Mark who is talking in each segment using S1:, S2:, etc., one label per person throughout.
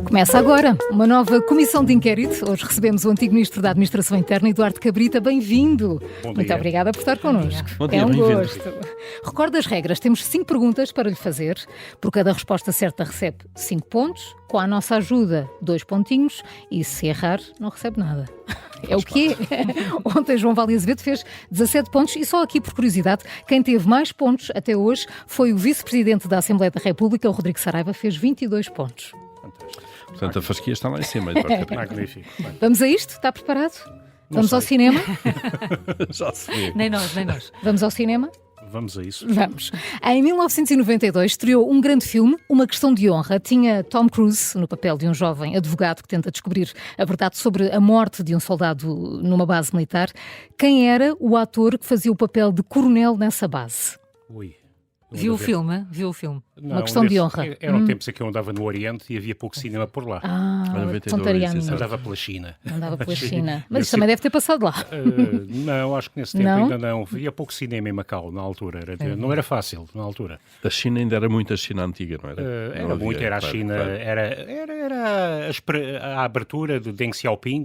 S1: Começa agora uma nova comissão de inquérito. Hoje recebemos o antigo Ministro da Administração Interna, Eduardo Cabrita. Bem-vindo. Muito obrigada por estar connosco.
S2: Bom dia,
S1: é um
S2: bem-vindo.
S1: gosto. Recordo as regras. Temos 5 perguntas para lhe fazer. Por cada resposta certa recebe 5 pontos. Com a nossa ajuda, 2 pontinhos. E se errar, não recebe nada. É o que é. Ontem João Vale Azevedo fez 17 pontos e só aqui por curiosidade, quem teve mais pontos até hoje foi o Vice-Presidente da Assembleia da República, o Rodrigo Saraiva, fez 22 pontos.
S2: Fantástico. Portanto, a fasquia está lá em cima.
S3: Magnífico.
S1: Vamos a isto? Está preparado? Vamos ao cinema?
S2: Já se vê.
S4: Nem nós.
S1: Vamos ao cinema?
S3: Vamos a isso.
S1: Vamos. Em 1992 estreou um grande filme, Uma Questão de Honra. Tinha Tom Cruise no papel de um jovem advogado que tenta descobrir a verdade sobre a morte de um soldado numa base militar. Quem era o ator que fazia o papel de coronel nessa base?
S3: Ui.
S4: Viu o filme?
S3: Não,
S1: Uma Questão de Honra.
S3: Eram tempos em que eu andava no Oriente e havia pouco cinema por lá.
S1: Ah,
S2: 92,
S1: tontaria minha.
S3: Andava pela China.
S1: Andava pela China. Mas isso também deve ter passado lá.
S3: Não, acho que nesse tempo
S1: Não?
S3: ainda não. Havia pouco cinema em Macau na altura. Não era fácil na altura.
S2: A China ainda era muito a China antiga, não era?
S3: Era
S2: Não havia,
S3: muito, era a
S2: claro,
S3: China,
S2: claro.
S3: era a abertura de Deng Xiaoping,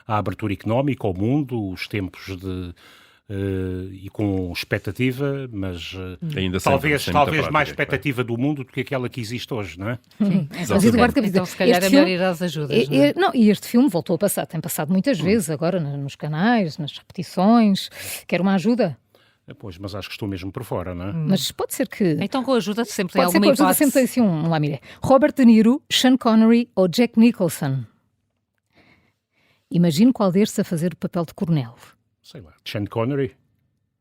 S3: a abertura económica ao mundo, os tempos e com expectativa, mas
S2: Ainda
S3: talvez
S2: sem muita prática,
S3: mais
S2: claro.
S3: expectativa do mundo do que aquela que existe hoje, não é?
S1: Mas Eduardo Cabrita,
S4: Então, se calhar
S1: este
S4: é melhor
S1: filme-
S4: ir às ajudas, não é?
S1: Não, e este filme voltou a passar, tem passado muitas vezes agora nos canais, nas repetições. Quer uma ajuda?
S3: Pois, mas acho que estou mesmo por fora, não é?
S1: Mas pode ser que...
S4: Então, com a ajuda, sempre tem
S1: Pode ser que
S4: alguma
S1: a ajuda
S4: hipótese.
S1: sempre tem assim um lamiré. Robert De Niro, Sean Connery ou Jack Nicholson? Imagino qual destes a fazer o papel de coronel.
S3: Sei lá, Sean Connery?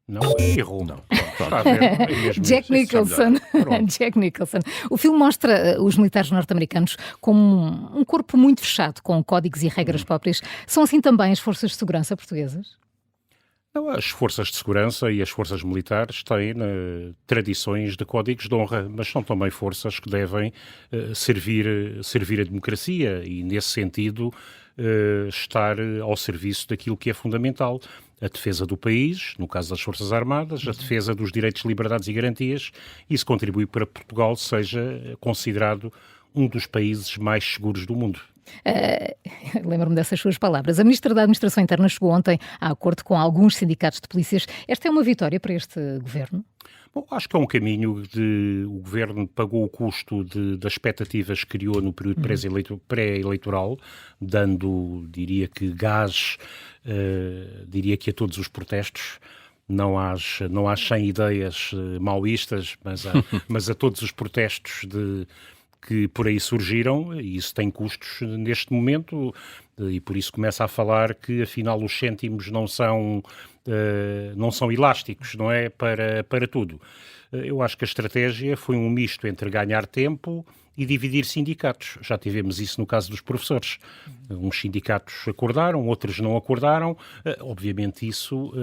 S3: Não, errou.
S2: Não,
S3: Está a ver? É mesmo
S1: Jack
S3: isso.
S1: Nicholson.
S3: Pronto.
S1: Jack Nicholson. O filme mostra os militares norte-americanos como um corpo muito fechado, com códigos e regras próprias. São assim também as forças de segurança portuguesas?
S3: Não, as forças de segurança e as forças militares têm tradições de códigos de honra, mas são também forças que devem servir a democracia e, nesse sentido, estar ao serviço daquilo que é fundamental. A defesa do país, no caso das Forças Armadas, a defesa dos direitos, liberdades e garantias. Isso contribui para que Portugal seja considerado um dos países mais seguros do mundo.
S1: Lembro-me dessas suas palavras. A Ministra da Administração Interna chegou ontem a acordo com alguns sindicatos de polícias. Esta é uma vitória para este governo?
S3: Bom, acho que é um caminho o Governo pagou o custo das expectativas que criou no período pré-eleitoral, dando, diria que gás, diria que a todos os protestos. Não há 100 ideias maoístas, mas a todos os protestos que por aí surgiram, e isso tem custos neste momento, e por isso começa a falar que afinal os cêntimos não são elásticos, não é, para tudo. Eu acho que a estratégia foi um misto entre ganhar tempo e dividir sindicatos. Já tivemos isso no caso dos professores. Uns sindicatos acordaram, outros não acordaram. Obviamente isso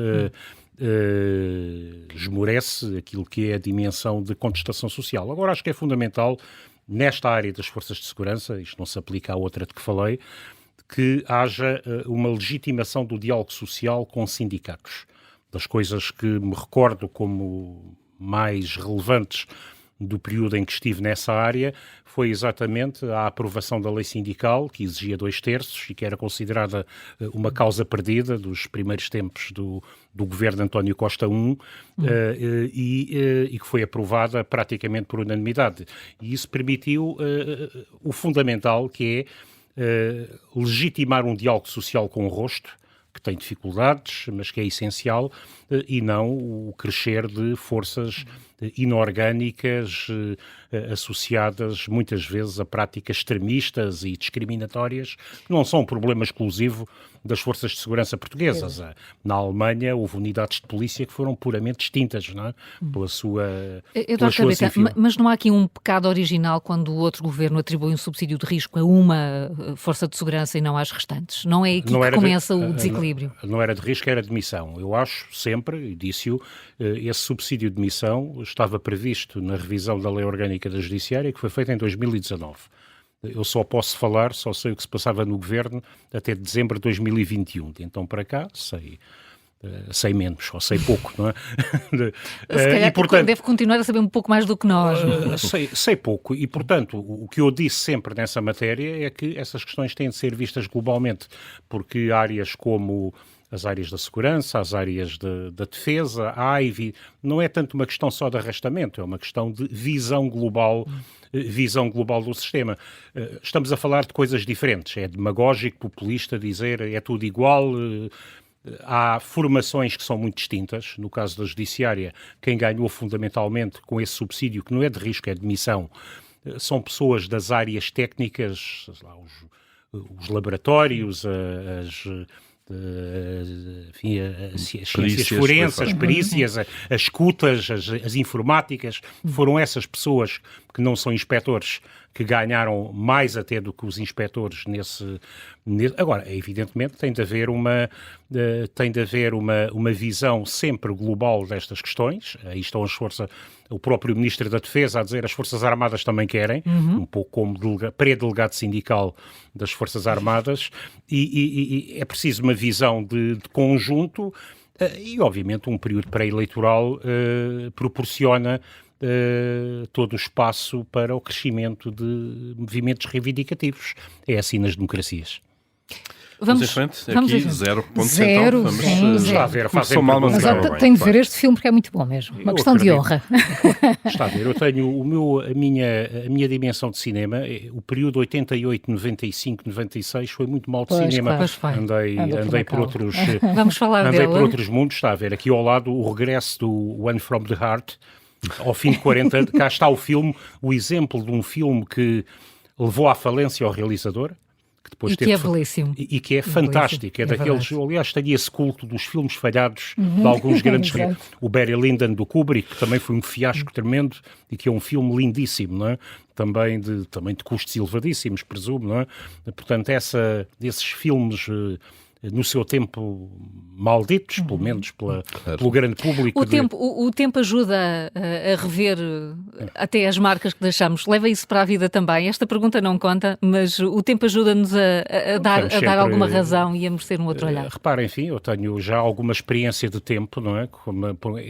S3: esmorece aquilo que é a dimensão de contestação social. Agora acho que é fundamental, nesta área das forças de segurança, isto não se aplica à outra de que falei, que haja uma legitimação do diálogo social com sindicatos. Das coisas que me recordo como mais relevantes do período em que estive nessa área foi exatamente a aprovação da lei sindical, que exigia 2/3 e que era considerada uma causa perdida dos primeiros tempos do governo António Costa I e que foi aprovada praticamente por unanimidade. E isso permitiu o fundamental, que é legitimar um diálogo social com o rosto, que tem dificuldades, mas que é essencial, e não o crescer de forças inorgânicas associadas muitas vezes a práticas extremistas e discriminatórias, que não são um problema exclusivo das forças de segurança portuguesas. Na Alemanha houve unidades de polícia que foram puramente extintas, não é? Pelas
S4: Eduardo
S3: suas
S4: Cabrita, mas não há aqui um pecado original quando o outro governo atribui um subsídio de risco a uma força de segurança e não às restantes? Não é aqui que começa o desequilíbrio?
S3: Não era de risco, era de missão. Eu acho sempre, e disse-o, esse subsídio de missão estava previsto na revisão da Lei Orgânica da Judiciária, que foi feita em 2019. Eu só sei o que se passava no governo até dezembro de 2021. De então para cá, sei sei menos, ou sei pouco, não é?
S4: Se calhar e, portanto, deve continuar a saber um pouco mais do que nós.
S3: Sei pouco, e portanto, o que eu disse sempre nessa matéria é que essas questões têm de ser vistas globalmente, porque áreas como as áreas da segurança, as áreas da defesa, não é tanto uma questão só de arrastamento, é uma questão de visão global do sistema. Estamos a falar de coisas diferentes, é demagógico, populista dizer é tudo igual. Há formações que são muito distintas. No caso da Judiciária, quem ganhou fundamentalmente com esse subsídio, que não é de risco, é de missão, são pessoas das áreas técnicas, os laboratórios, as ciências forenses, as perícias, as escutas, as informáticas. Foram essas pessoas que não são inspectores que ganharam mais até do que os inspectores nesse... Agora, evidentemente, tem de haver uma visão sempre global destas questões. Aí estão o próprio Ministro da Defesa a dizer as Forças Armadas também querem, um pouco como pré-delegado sindical das Forças Armadas, e é preciso uma visão de conjunto e, obviamente, um período pré-eleitoral proporciona todo o espaço para o crescimento de movimentos reivindicativos. É assim nas democracias.
S2: Vamos em frente, aqui 0 pontos
S1: zero,
S2: então.
S1: Vamos
S3: está a ver,
S1: mas tenho de ver este filme porque é muito bom mesmo. Uma questão de honra.
S3: Está a ver, eu tenho a minha dimensão de cinema, o período 88, 95, 96 foi muito mal de cinema. Andei por outros
S4: Vamos falar
S3: andei
S4: dela.
S3: por outros mundos, está a ver, aqui ao lado o regresso do One from the Heart, ao fim de 40 anos, cá está o exemplo de um filme que levou à falência ao realizador.
S4: Que é belíssimo.
S3: E que é fantástico. É daqueles, aliás, tem esse culto dos filmes falhados de alguns grandes... O Barry Lyndon do Kubrick, que também foi um fiasco tremendo e que é um filme lindíssimo, não é? Também de custos elevadíssimos, presumo, não é? Portanto, desses filmes... no seu tempo malditos, pelo menos pelo grande público.
S4: O tempo ajuda a rever até as marcas que deixamos. Leva isso para a vida também? Esta pergunta não conta, mas o tempo ajuda-nos a dar alguma razão e a merecer um outro olhar.
S3: Reparem, enfim, eu tenho já alguma experiência de tempo, não é?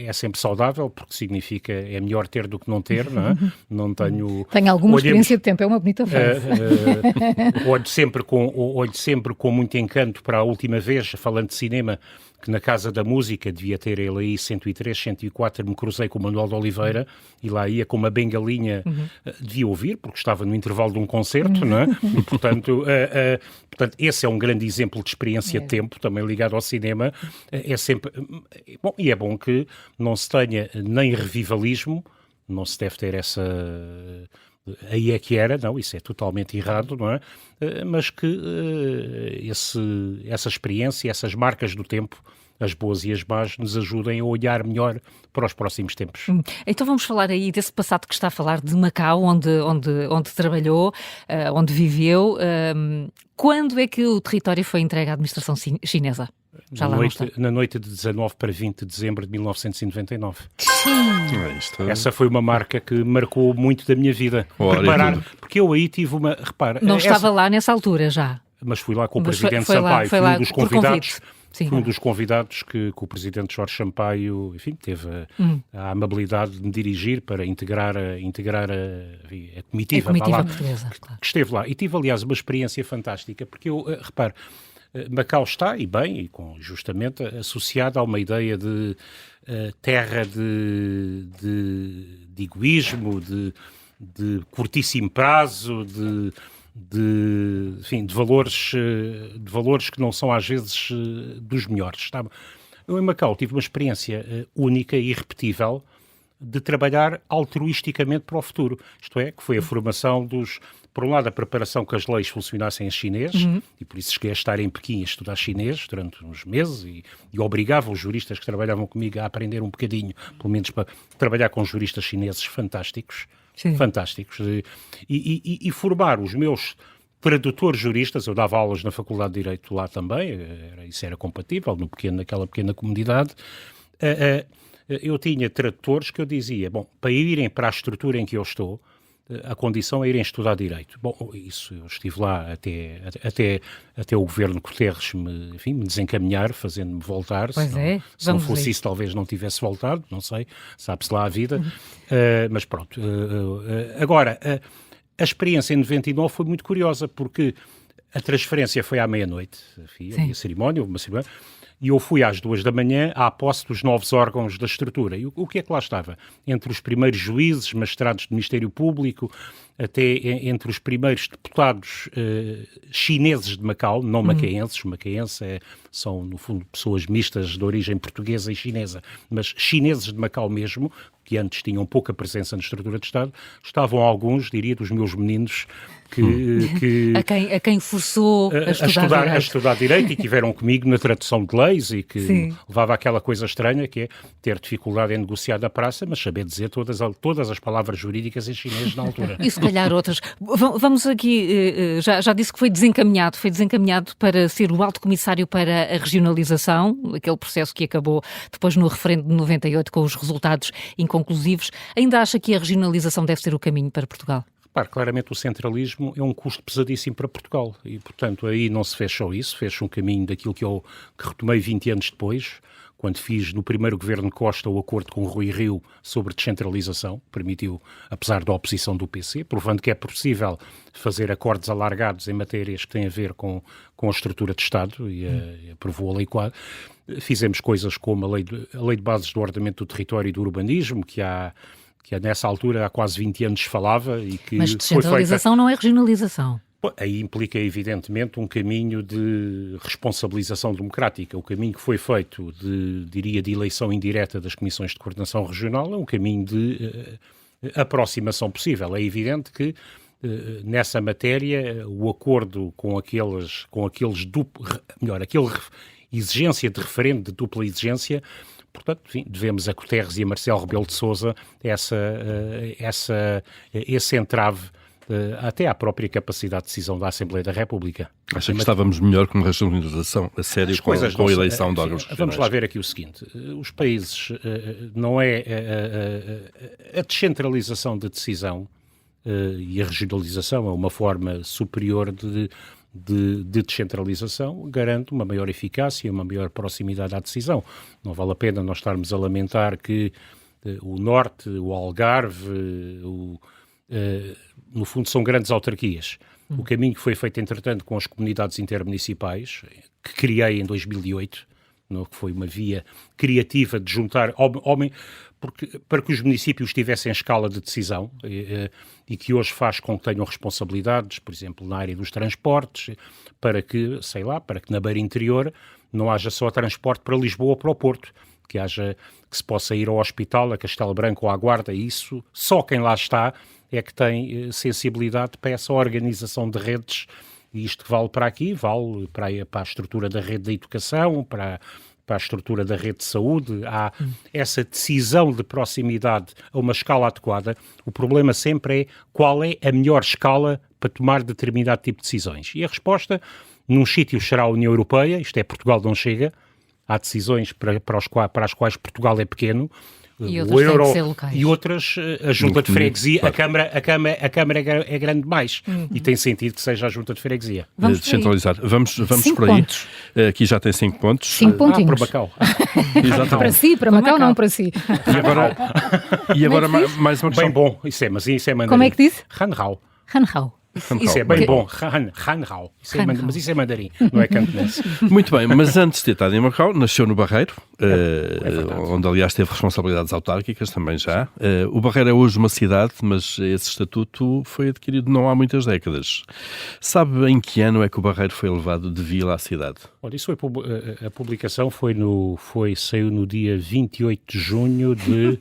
S3: É sempre saudável, porque significa é melhor ter do que não ter, não é? Não tenho...
S1: Tenho alguma experiência de tempo, é uma bonita frase.
S3: Olho sempre com muito encanto para a última vez, falando de cinema, que na Casa da Música devia ter ele aí 103, 104, me cruzei com o Manuel de Oliveira e lá ia com uma bengalinha, devia ouvir, porque estava no intervalo de um concerto, não é? E, portanto, esse é um grande exemplo de experiência de tempo, também ligado ao cinema. É sempre... Bom, e é bom que não se tenha nem revivalismo, não se deve ter essa... Aí é que era, não, isso é totalmente errado, não é? Mas que essa experiência, essas marcas do tempo, as boas e as más, nos ajudem a olhar melhor para os próximos tempos.
S4: Então vamos falar aí desse passado que está a falar de Macau, onde trabalhou, onde viveu. Quando é que o território foi entregue à administração chinesa?
S3: Na noite de 19 para 20 de dezembro de 1999.
S2: Essa
S3: foi uma marca que marcou muito da minha vida. Porque eu aí tive uma...
S4: Não estava lá nessa altura já?
S3: Mas fui lá com o Presidente Sampaio. Fui um dos convidados. Fui um dos convidados que o Presidente Jorge Sampaio, enfim, teve a amabilidade de me dirigir para integrar a comitiva
S4: portuguesa,
S3: que esteve lá. E tive, aliás, uma experiência fantástica, porque eu, repare, Macau está, e bem, e justamente associada a uma ideia de terra de egoísmo, de curtíssimo prazo, de valores que não são às vezes dos melhores. Eu em Macau tive uma experiência única e irrepetível de trabalhar altruisticamente para o futuro. Isto é, que foi a formação por um lado, a preparação que as leis funcionassem em chinês, e por isso cheguei a estar em Pequim a estudar chinês durante uns meses e obrigava os juristas que trabalhavam comigo a aprender um bocadinho, pelo menos para trabalhar com juristas chineses fantásticos. Sim. Fantásticos. E formar os meus tradutores juristas, eu dava aulas na Faculdade de Direito lá também, isso era compatível naquela pequena comunidade. Eu tinha tradutores que eu dizia, bom, para irem para a estrutura em que eu estou, a condição é irem estudar Direito. Bom, isso, eu estive lá até o governo Guterres me desencaminhar, fazendo-me voltar. Se não fosse isso, talvez não tivesse voltado, não sei, sabe-se lá a vida. Mas pronto. Agora, a experiência em 99 foi muito curiosa, porque a transferência foi à meia-noite, a cerimónia, uma cerimónia, e eu fui às 2 da manhã à posse dos novos órgãos da estrutura. E o que é que lá estava? Entre os primeiros juízes, magistrados do Ministério Público, até entre os primeiros deputados chineses de Macau, não macaenses. Macaenses são, no fundo, pessoas mistas de origem portuguesa e chinesa, mas chineses de Macau mesmo, que antes tinham pouca presença na estrutura de Estado, estavam alguns, diria, dos meus meninos,
S4: a quem forçou a
S3: estudar Direito e tiveram comigo na tradução de leis e que levava àquela coisa estranha que é ter dificuldade em negociar da praça, mas saber dizer todas as palavras jurídicas em chinês na altura.
S4: E se calhar outras. Vamos aqui, já disse que foi desencaminhado para ser o Alto Comissário para a Regionalização, aquele processo que acabou depois no referendo de 98 com os resultados inconclusivos. Ainda acha que a regionalização deve ser o caminho para Portugal?
S3: Repare, claramente o centralismo é um custo pesadíssimo para Portugal e, portanto, aí não se fez só isso, fez um caminho daquilo que retomei 20 anos depois, quando fiz no primeiro governo Costa o acordo com o Rui Rio sobre descentralização, permitiu, apesar da oposição do PC, provando que é possível fazer acordos alargados em matérias que têm a ver com a estrutura de Estado e aprovou a Lei Quadro. Fizemos coisas como a lei de Bases do Ordenamento do Território e do Urbanismo, que nessa altura há quase 20 anos falava e que
S4: mas descentralização não é regionalização.
S3: Aí implica, evidentemente, um caminho de responsabilização democrática. O caminho que foi feito de eleição indireta das comissões de coordenação regional é um caminho de aproximação possível. É evidente que nessa matéria o acordo com aquela exigência de referendo de dupla exigência. Portanto, enfim, devemos a Guterres e a Marcelo Rebelo de Sousa esse entrave até à própria capacidade de decisão da Assembleia da República.
S2: Acha que estávamos melhor com uma regionalização a sério com a eleição de órgãos regionais?
S3: Vamos lá ver aqui o seguinte. Os países, não é a descentralização de decisão e a regionalização é uma forma superior de descentralização, garante uma maior eficácia e uma maior proximidade à decisão. Não vale a pena nós estarmos a lamentar que o Norte, o Algarve, no fundo são grandes autarquias. O caminho que foi feito, entretanto, com as comunidades intermunicipais, que criei em 2008, que foi uma via criativa de juntar para que os municípios tivessem escala de decisão e que hoje faz com que tenham responsabilidades, por exemplo, na área dos transportes, para que na beira interior não haja só transporte para Lisboa ou para o Porto, que se possa ir ao hospital, a Castelo Branco ou à Guarda, e isso só quem lá está é que tem sensibilidade para essa organização de redes, e isto vale para aqui, vale para a estrutura da rede da educação, para a estrutura da rede de saúde, há essa decisão de proximidade a uma escala adequada. O problema sempre é qual é a melhor escala para tomar determinado tipo de decisões. E a resposta, num sítio será a União Europeia, isto é, Portugal não chega, há decisões para as quais Portugal é pequeno,
S4: e
S3: outras a junta de freguesia, claro. a Câmara é grande demais e tem sentido que seja a junta de freguesia.
S2: Vamos descentralizar. Vamos por aí.
S1: Pontos.
S2: Aqui já tem 5 pontos.
S1: 5 pontinhos.
S3: Para Macau.
S1: Para si, para Macau, não para si.
S2: E agora mais uma questão.
S3: Bem bom, isso é mandarim.
S1: Como é que disse?
S3: Hanrao.
S1: Isso
S3: é bem bom. Hanrao. Mas isso é mandarim, não é cantonês.
S2: Muito bem, mas antes de ter estado em Macau, nasceu no Barreiro, onde aliás teve responsabilidades autárquicas também já. O Barreiro é hoje uma cidade, mas esse estatuto foi adquirido não há muitas décadas. Sabe em que ano é que o Barreiro foi elevado de vila à cidade?
S3: Olha, isso a publicação saiu no dia 28 de junho de...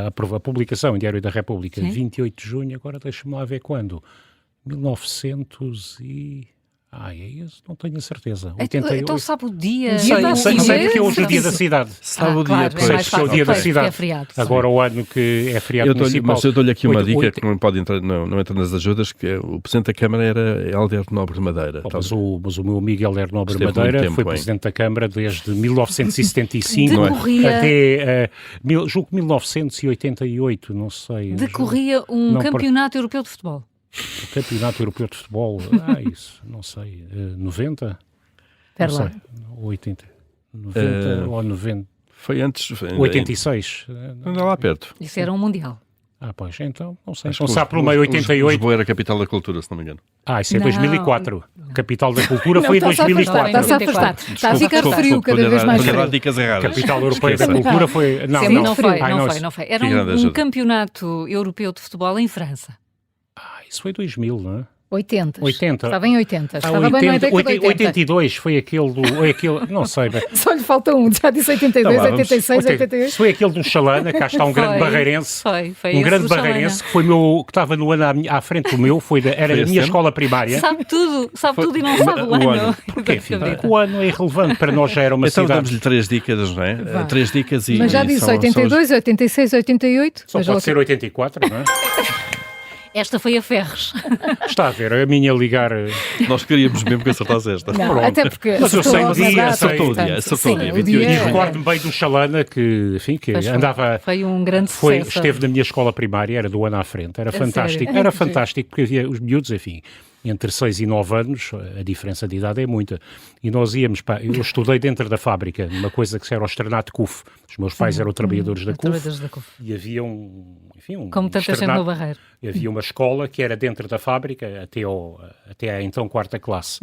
S3: a publicação em Diário da República, sim. 28 de junho, agora deixa-me lá ver quando, É isso, não tenho a certeza.
S4: Então sabe o dia?
S3: Sei porque é hoje o dia da cidade.
S2: Sabe o dia,
S4: claro,
S2: pois.
S4: é mais fácil,
S3: o dia da cidade.
S4: É feriado.
S3: Agora o ano que é feriado municipal.
S2: Mas eu dou-lhe aqui uma dica que não pode entrar, não entra nas ajudas, que o Presidente da Câmara era Helder Nobre Madeira.
S3: Mas o meu amigo Helder Nobre
S2: Esteve
S3: Madeira
S2: muito tempo,
S3: foi Presidente da Câmara desde 1975
S4: Decorria-
S3: até, julgo que 1988, não sei.
S4: Decorria um
S3: Não,
S4: campeonato europeu de futebol.
S3: O Campeonato Europeu de Futebol, isso, não sei, 90?
S1: Espera
S3: Não
S1: lá.
S3: sei, 80, 90 ou 90,
S2: Foi antes...
S3: 86.
S2: Anda lá perto.
S4: Isso era um mundial.
S3: Pois, então, não sei.
S2: Acho
S3: Então
S2: que
S3: sabe pelo meio 88.
S2: Lisboa era a capital da cultura, se não me engano.
S3: Isso é
S4: Não.
S3: 2004. Capital da Cultura foi em
S1: Está-se a
S3: 2004.
S1: afastar. Está a ficar
S2: Desculpe,
S1: frio, cada vez mais
S2: estou-lhe a dar
S1: frio.
S2: dicas erradas.
S3: Capital Europeia da
S2: Esqueça.
S3: Cultura foi...
S1: Sim,
S3: Não,
S1: não foi.
S4: Não foi. Era
S2: Que grande
S4: um
S2: ajuda.
S4: campeonato europeu de futebol em França.
S3: Isso foi 2000, não é?
S1: 80.
S3: 80.
S1: Estava em 80. Estava bem na
S3: 80,
S1: década de 80.
S3: 82 foi aquele não sei.
S1: Só lhe falta um. Já disse 82,
S2: Então vá,
S1: 86, 88.
S3: Isso foi aquele do Chalana, cá está um grande barreirense.
S4: Foi
S3: Um
S4: esse
S3: grande
S4: do Chalana.
S3: barreirense que foi que estava no ano à frente do meu, era
S2: Foi
S3: a
S2: esse
S3: minha
S2: ano?
S3: escola primária.
S4: Sabe tudo e não sabe o
S2: o
S4: ano.
S2: ano.
S3: Porquê, filho? Porque o ano é irrelevante, para nós já era uma
S2: Então
S3: cidade.
S2: damos-lhe 3 dicas, não é?
S1: Vá.
S2: 3 dicas e...
S1: Mas já
S2: e
S1: disse
S2: são- são
S1: 82, 86, 88.
S3: Só
S1: Veja lá
S3: pode ser 84, não é?
S4: Esta foi a Ferres.
S3: Está a ver, a minha ligar.
S2: Nós queríamos mesmo que acertasse esta.
S1: Não,
S3: Pronto.
S1: até porque
S3: Mas eu sei o
S1: acertou
S3: dia,
S1: a data,
S3: acertou o
S2: dia,
S1: portanto,
S2: acertou o
S1: sim,
S2: dia,
S1: o
S2: 28.
S3: E
S1: dia-
S3: recordo-me bem do Chalana que, enfim, que
S4: Pois foi.
S3: andava.
S4: Foi um grande sucesso.
S3: Esteve na minha escola primária, era do ano à frente, era fantástico.
S4: sério?
S3: Era fantástico porque havia os miúdos, enfim, entre 6 e 9 anos, a diferença de idade é muita. E nós íamos, eu estudei dentro da fábrica, numa coisa que era o externato CUF. Os meus pais eram trabalhadores da CUF
S4: Trabalhadores da CUF.
S3: e havia
S4: Como tanta gente
S3: externato.
S4: no Barreiro.
S3: Havia uma escola que era dentro da fábrica até à então 4ª classe.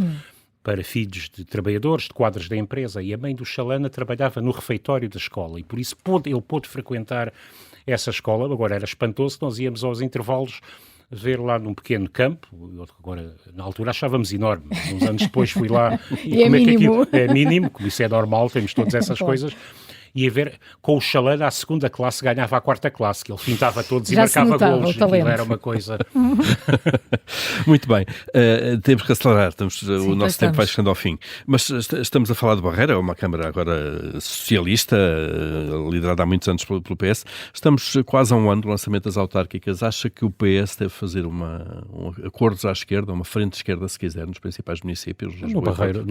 S3: Para filhos de trabalhadores, de quadros da empresa, e a mãe do Chalana trabalhava no refeitório da escola, e por isso ele pôde frequentar essa escola. Agora era espantoso que nós íamos aos intervalos ver lá num pequeno campo, agora na altura achávamos enorme, mas uns anos depois fui lá
S1: E é
S3: como
S1: mínimo.
S3: É mínimo, como isso é normal, temos todas essas coisas. E a ver, com o Chalana, a 2ª classe ganhava a 4ª classe, que ele fintava todos
S1: Já
S3: e
S1: se
S3: marcava
S1: notava
S3: golos.
S1: o talento.
S3: Aquilo era uma coisa...
S2: Muito bem. Temos que acelerar. O nosso tempo vai
S4: estamos.
S2: chegando ao fim. Mas estamos a falar de Barreira, uma Câmara agora socialista, liderada há muitos anos pelo PS. Estamos quase a um ano do lançamento das autárquicas. Acha que o PS deve fazer acordos à esquerda, uma frente esquerda, se quiser, nos principais municípios?
S3: No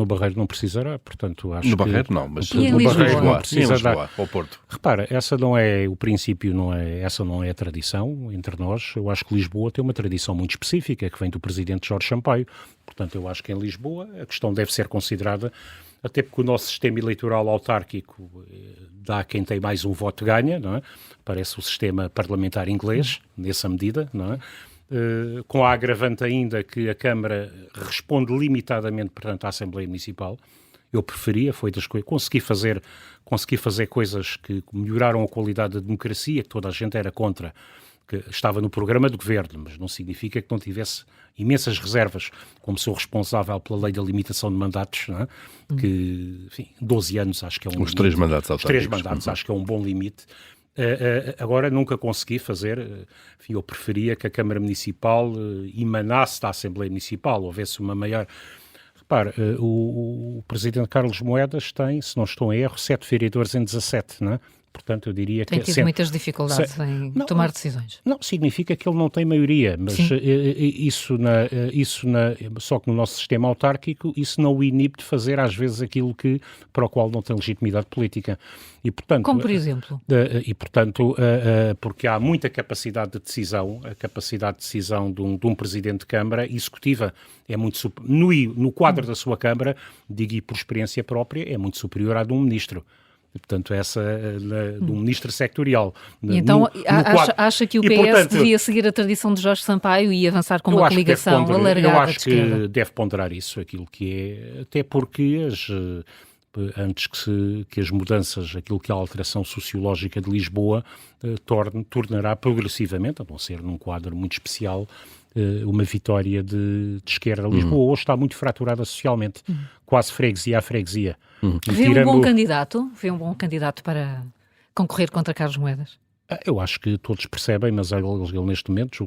S3: Barreiro não precisará, portanto acho
S2: No
S3: que...
S2: Barreiro não, mas
S4: E em
S2: no
S4: Lisboa?
S2: Barreiro
S3: Não
S2: não
S3: precisa
S2: precisa dar. Ao Porto.
S3: Repara, essa não é o princípio, essa não é a tradição entre nós. Eu acho que Lisboa tem uma tradição muito específica, que vem do presidente Jorge Sampaio. Portanto, eu acho que em Lisboa a questão deve ser considerada, até porque o nosso sistema eleitoral autárquico dá a quem tem mais um voto ganha, não é? Parece o sistema parlamentar inglês, nessa medida, não é? Com a agravante ainda que a Câmara responde limitadamente, portanto, à Assembleia Municipal. Eu preferia, foi das coisas, consegui fazer coisas que melhoraram a qualidade da democracia, que toda a gente era contra, que estava no programa do governo, mas não significa que não tivesse imensas reservas, como sou responsável pela lei da limitação de mandatos, não é? Que, enfim, 12 anos acho que é um limite.
S2: 3 mandatos
S3: Os 3
S2: autárquicos.
S3: mandatos acho que é um bom limite. Agora nunca consegui fazer, enfim, eu preferia que a Câmara Municipal emanasse da Assembleia Municipal, houvesse uma maior... Repare, o Presidente Carlos Moedas tem, se não estou em erro, 7 vereadores em 17, não é? Portanto, eu diria
S4: Tem
S3: que...
S4: tido muitas dificuldades em tomar decisões.
S3: Não, significa que ele não tem maioria, mas só que no nosso sistema autárquico isso não o inibe de fazer às vezes aquilo para o qual não tem legitimidade política. E, portanto,
S4: Como por exemplo?
S3: Porque há muita capacidade de decisão, a capacidade de decisão de um Presidente de Câmara executiva é muito no quadro da sua Câmara, digo e por experiência própria, é muito superior à de um Ministro. E, portanto, de um ministro sectorial.
S4: E então acha que o PS devia seguir a tradição de Jorge Sampaio e avançar com uma coligação alargada
S3: eu acho
S4: de esquerda?
S3: que deve ponderar isso, aquilo que é, até porque antes que as mudanças, aquilo que é a alteração sociológica de Lisboa tornará progressivamente, a não ser num quadro muito especial, uma vitória de esquerda. Lisboa hoje está muito fraturada socialmente, quase freguesia a freguesia.
S4: Vê um bom candidato? Vê um bom candidato para concorrer contra Carlos Moedas?
S3: Eu acho que todos percebem, mas ele neste momento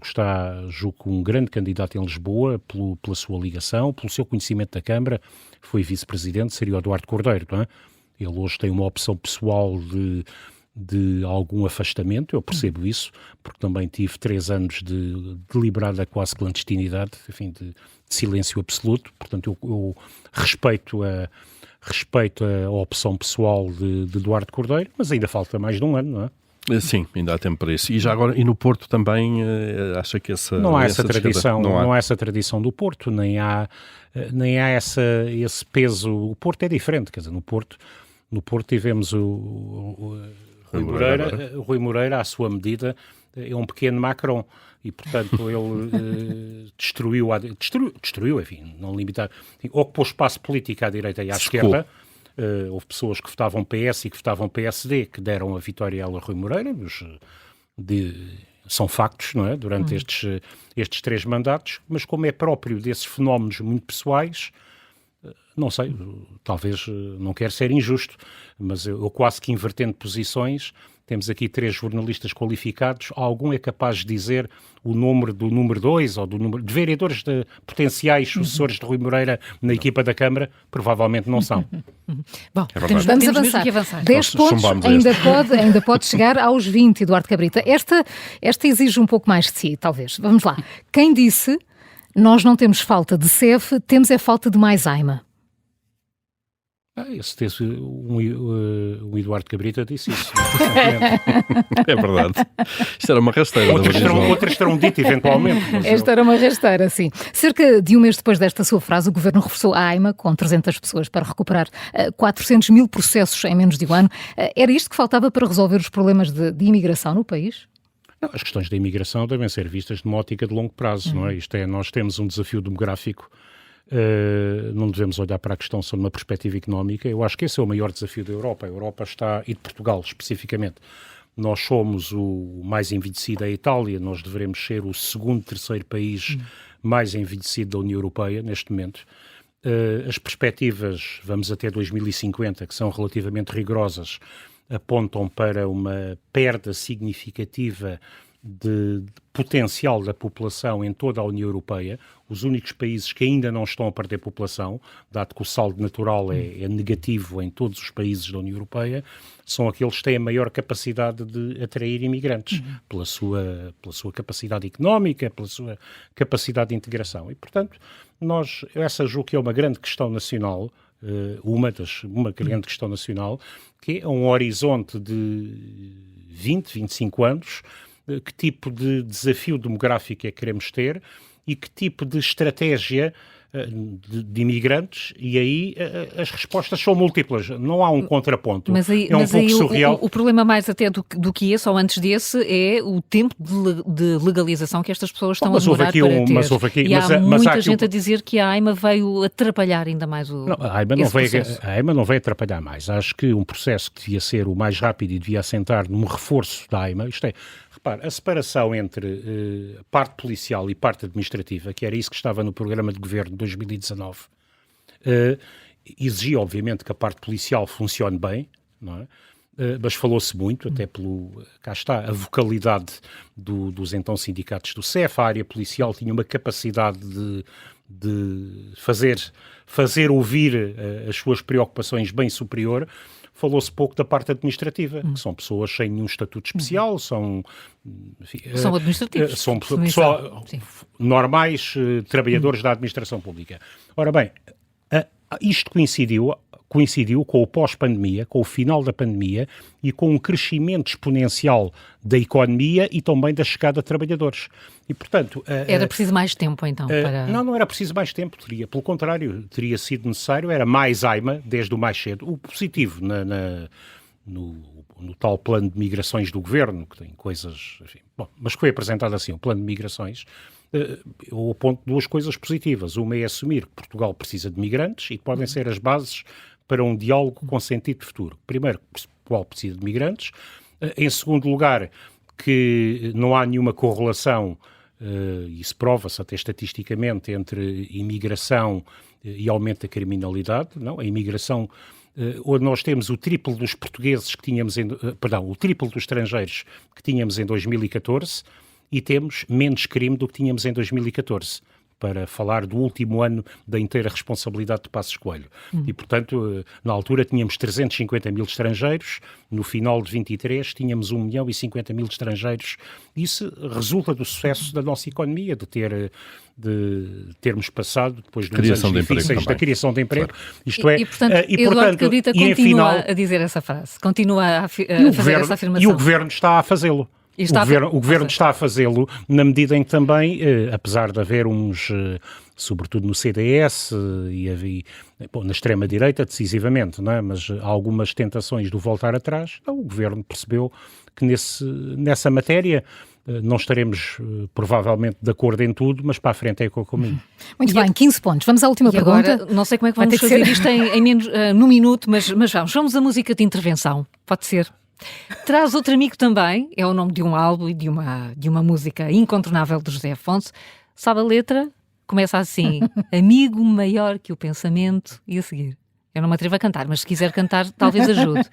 S3: julgo que um grande candidato em Lisboa, pela sua ligação, pelo seu conhecimento da Câmara, foi vice-presidente, seria o Eduardo Cordeiro, não é? Ele hoje tem uma opção pessoal de algum afastamento, eu percebo isso, porque também tive 3 anos de deliberada quase clandestinidade, enfim, de silêncio absoluto, portanto eu respeito a opção pessoal de Eduardo Cordeiro, mas ainda falta mais de um ano, não é?
S2: Sim, ainda há tempo para isso. E já agora, e no Porto também, acha que
S3: não há essa tradição,
S2: não
S3: há essa tradição do Porto, nem há esse peso. O Porto é diferente, quer dizer, no Porto tivemos o Rui Moreira, à sua medida, é um pequeno Macron, e portanto ele destruiu, enfim, não limitar, ocupou espaço político à direita e à esquerda. Houve pessoas que votavam PS e que votavam PSD que deram a vitória a Rui Moreira, mas são factos, não é? Durante estes 3 mandatos, mas como é próprio desses fenómenos muito pessoais, não sei, talvez não quero ser injusto, mas eu quase que invertendo posições, temos aqui 3 jornalistas qualificados, algum é capaz de dizer o número do número 2 ou do número de vereadores potenciais sucessores de Rui Moreira na equipa da Câmara? Provavelmente não são.
S1: Bom, vamos avançar. 10 pontos ainda pode chegar aos 20, Eduardo Cabrita. Esta exige um pouco mais de si, talvez. Vamos lá. Quem disse, nós não temos falta de CEF, temos é falta de mais AIMA?
S3: O Eduardo Cabrita disse isso.
S2: É verdade. Isto era uma rasteira.
S3: Outras terão dito, eventualmente.
S1: Esta era uma rasteira, sim. Cerca de um mês depois desta sua frase, o Governo reforçou a AIMA com 300 pessoas para recuperar 400 mil processos em menos de um ano. Era isto que faltava para resolver os problemas de imigração no país?
S3: Não, as questões da imigração devem ser vistas de uma ótica de longo prazo, não é? Nós temos um desafio demográfico. Não devemos olhar para a questão só numa perspectiva económica. Eu acho que esse é o maior desafio da Europa. A Europa está, e de Portugal especificamente, nós somos o mais envelhecido, a Itália, nós devemos ser o segundo, terceiro país mais envelhecido da União Europeia neste momento. As perspectivas, vamos até 2050, que são relativamente rigorosas, apontam para uma perda significativa de potencial da população em toda a União Europeia. Os únicos países que ainda não estão a perder população, dado que o saldo natural é negativo em todos os países da União Europeia, são aqueles que têm a maior capacidade de atrair imigrantes, pela sua capacidade económica, pela sua capacidade de integração. E, portanto, essa julgo que é uma grande questão nacional, uma grande questão nacional, que é um horizonte de 20, 25 anos. Que tipo de desafio demográfico é que queremos ter e que tipo de estratégia de imigrantes, e aí as respostas são múltiplas, não há um contraponto.
S4: Mas aí,
S3: é um pouco surreal.
S4: O problema mais até do que esse, ou antes desse, é o tempo de legalização que estas pessoas estão a demorar para ter. E há muita gente a dizer que a AIMA veio atrapalhar ainda mais o
S3: não, a AIMA não veio atrapalhar mais. Acho que um processo que devia ser o mais rápido e devia assentar num reforço da AIMA, isto é, repare, a separação entre parte policial e parte administrativa, que era isso que estava no programa de governo de 2019, exigia, obviamente, que a parte policial funcione bem, não é? Mas falou-se muito, até cá está, a vocalidade dos então sindicatos do CEF. A área policial tinha uma capacidade de fazer ouvir as suas preocupações bem superior. Falou-se pouco da parte administrativa, que são pessoas sem nenhum estatuto especial, são
S4: administrativos.
S3: São pessoal, normais, trabalhadores da administração pública. Ora bem, isto coincidiu com o pós-pandemia, com o final da pandemia e com um crescimento exponencial da economia e também da chegada de trabalhadores. E, portanto...
S4: Era preciso mais tempo, então?
S3: Não era preciso mais tempo. Pelo contrário, teria sido necessário, era mais AIMA, desde o mais cedo. O positivo no tal plano de migrações do governo, que tem coisas... Enfim, mas que foi apresentado assim, o plano de migrações, eu aponto 2 coisas positivas. Uma é assumir que Portugal precisa de migrantes e que podem ser as bases para um diálogo com sentido de futuro. Primeiro, Portugal precisa de migrantes. Em segundo lugar, que não há nenhuma correlação, isso prova-se até estatisticamente, entre imigração e aumento da criminalidade. Não, a imigração onde nós temos o triplo dos portugueses que tínhamos, o triplo dos estrangeiros que tínhamos em 2014 e temos menos crime do que tínhamos em 2014. Para falar do último ano da inteira responsabilidade de Passos Coelho. E, portanto, na altura tínhamos 350 mil estrangeiros, no final de 23 tínhamos 1.050.000 estrangeiros. Isso resulta do sucesso da nossa economia, de termos passado, depois de uns anos difíceis, da criação de emprego. Claro.
S4: Isto é, portanto, Eduardo Cabrita continua a dizer essa frase, continua a fazer essa afirmação.
S3: E o Governo está a fazê-lo. O Governo está a fazê-lo na medida em que também, apesar de haver uns, sobretudo no CDS na extrema-direita, decisivamente, não é? Mas há algumas tentações de voltar atrás, então, o Governo percebeu que nessa matéria não estaremos provavelmente de acordo em tudo, mas para a frente é que eu caminho.
S1: Muito bem, 15 pontos. Vamos à última pergunta.
S4: Agora, não sei como é que vamos fazer isto em menos, num minuto, mas vamos à música de intervenção. Pode ser. Traz outro amigo também, é o nome de um álbum e de uma música incontornável de José Afonso. Sabe a letra? Começa assim, amigo maior que o pensamento, e a seguir. Eu não me atrevo a cantar, mas se quiser cantar, talvez ajude.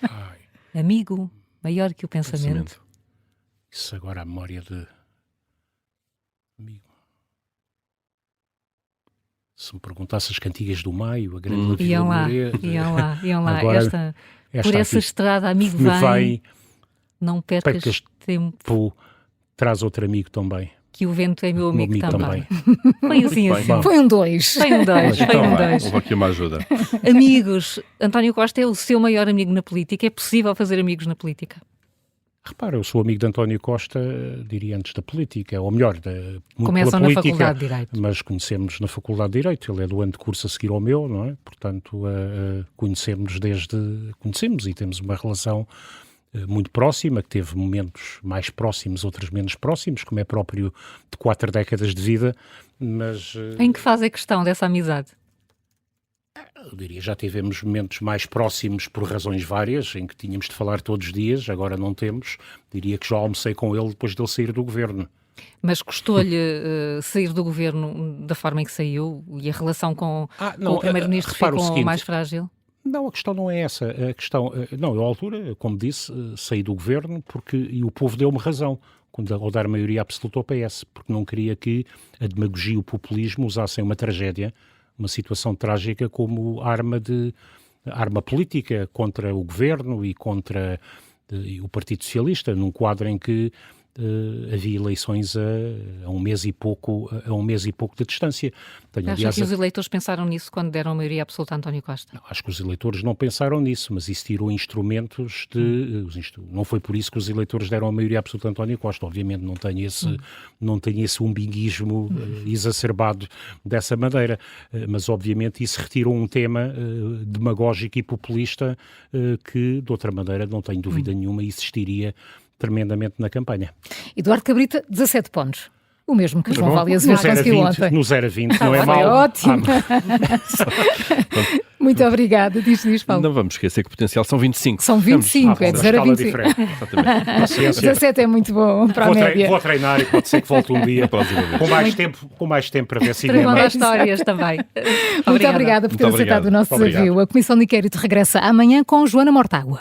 S4: Amigo maior que o pensamento.
S3: Isso agora a memória de amigo. Se me perguntasse as cantigas do Maio, a grande
S4: Iam lá. Agora, por essa estrada, amigo, vem, não percas tempo.
S3: Traz outro amigo também.
S4: Que o vento é meu amigo também. Foi assim.
S1: Foi um 2.
S2: Houve aqui uma ajuda.
S4: Amigos, António Costa é o seu maior amigo na política. É possível fazer amigos na política?
S3: Repara, eu sou amigo de António Costa, diria antes da política, ou melhor,
S4: começam na Faculdade de Direito.
S3: Mas conhecemos na Faculdade de Direito, ele é do ano de curso a seguir ao meu, não é? Portanto, conhecemos e temos uma relação muito próxima, que teve momentos mais próximos, outros menos próximos, como é próprio de 4 décadas de vida, mas...
S4: Em que fase é questão dessa amizade?
S3: Eu diria, já tivemos momentos mais próximos por razões várias, em que tínhamos de falar todos os dias, agora não temos. Diria que já almocei com ele depois de ele sair do governo.
S4: Mas custou-lhe sair do governo da forma em que saiu e a relação com o primeiro-ministro ficou mais frágil?
S3: Não, a questão não é essa. A questão, não, eu à altura, como disse, saí do governo e o povo deu-me razão ao dar maioria absoluta ao PS, porque não queria que a demagogia e o populismo usassem uma tragédia, uma situação trágica como arma política contra o governo e contra o Partido Socialista, num quadro em que havia eleições a um mês e pouco de distância.
S4: Acha que os eleitores pensaram nisso quando deram a maioria absoluta a António Costa?
S3: Não, acho que os eleitores não pensaram nisso, mas isso tirou instrumentos não foi por isso que os eleitores deram a maioria absoluta a António Costa. Obviamente não tenho esse umbiguismo exacerbado dessa maneira, mas obviamente isso retirou um tema demagógico e populista que, de outra maneira, não tenho dúvida nenhuma, existiria tremendamente na campanha.
S1: Eduardo Cabrita, 17 pontos. O mesmo que João Vale Azevedo conseguiu ontem.
S3: No 0 a 20, não é mau.
S1: É ótimo. Muito obrigada. Diz, Paulo.
S2: Não vamos esquecer que o potencial são 25.
S1: São 25, é de 0 a 25.
S2: Exatamente.
S1: 17 é muito bom para a média.
S3: Vou treinar e pode ser que volte um dia com mais tempo para ver cinema.
S4: Para histórias também.
S1: Muito obrigada por ter aceitado o nosso desafio. A Comissão de Inquérito regressa amanhã com Joana Mortágua.